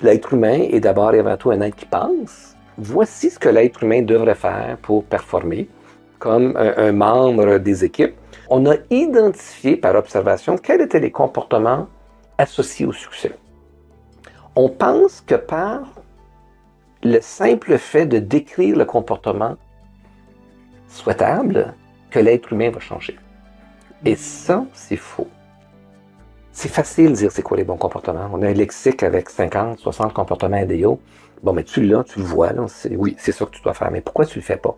L'être humain est d'abord et avant tout un être qui pense. Voici ce que l'être humain devrait faire pour performer comme un membre des équipes. On a identifié par observation quels étaient les comportements associés au succès. On pense que par le simple fait de décrire le comportement souhaitable, que l'être humain va changer. Et ça, c'est faux. C'est facile de dire c'est quoi les bons comportements. On a un lexique avec 50, 60 comportements idéaux. Bon, mais tu l'as, tu le vois. Là, oui, c'est ça que tu dois faire. Mais pourquoi tu le fais pas?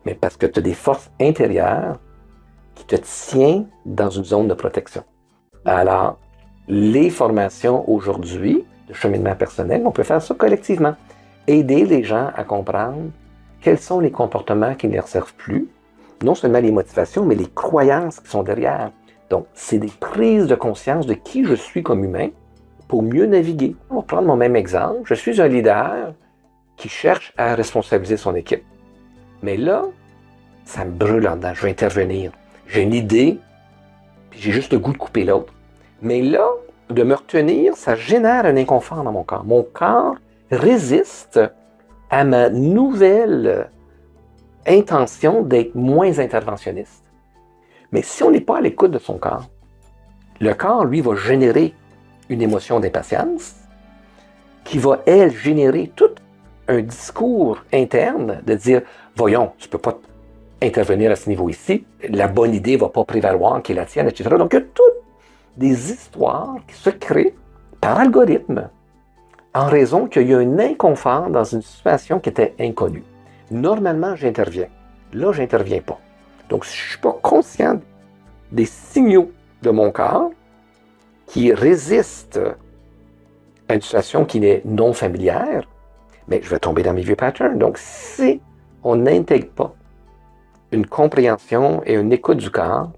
Mais parce que tu as des forces intérieures qui te tiennent dans une zone de protection. Alors, les formations aujourd'hui de cheminement personnel, on peut faire ça collectivement. Aider les gens à comprendre quels sont les comportements qui ne les servent plus. Non seulement les motivations, mais les croyances qui sont derrière. Donc, c'est des prises de conscience de qui je suis comme humain pour mieux naviguer. On va prendre mon même exemple. Je suis un leader qui cherche à responsabiliser son équipe. Mais là, ça me brûle en dedans. Je vais intervenir. J'ai une idée, puis j'ai juste le goût de couper l'autre. Mais là, de me retenir, ça génère un inconfort dans mon corps. Mon corps résiste à ma nouvelle intention d'être moins interventionniste. Mais si on n'est pas à l'écoute de son corps, le corps, lui, va générer une émotion d'impatience qui va, elle, générer tout un discours interne de dire « Voyons, tu ne peux pas intervenir à ce niveau ici, la bonne idée ne va pas prévaloir qui est la tienne, etc. » Donc, il y a toutes des histoires qui se créent par algorithme en raison qu'il y a un inconfort dans une situation qui était inconnue. Normalement, j'interviens. Là, je n'interviens pas. Donc, si je ne suis pas conscient des signaux de mon corps qui résistent à une situation qui n'est non familière, mais je vais tomber dans mes vieux patterns. Donc, si on n'intègre pas une compréhension et une écoute du corps,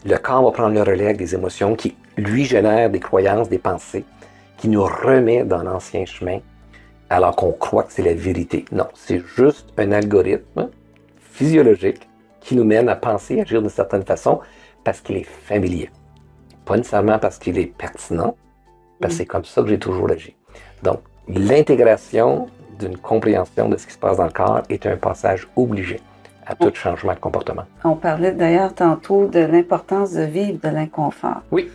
le corps va prendre le relais avec des émotions qui, lui, génèrent des croyances, des pensées, qui nous remet dans l'ancien chemin, alors qu'on croit que c'est la vérité. Non, c'est juste un algorithme physiologique qui nous mène à penser, à agir d'une certaine façon, parce qu'il est familier. Pas nécessairement parce qu'il est pertinent, parce que c'est comme ça que j'ai toujours agi. Donc, l'intégration d'une compréhension de ce qui se passe dans le corps est un passage obligé à tout changement de comportement. On parlait d'ailleurs tantôt de l'importance de vivre de l'inconfort. Oui.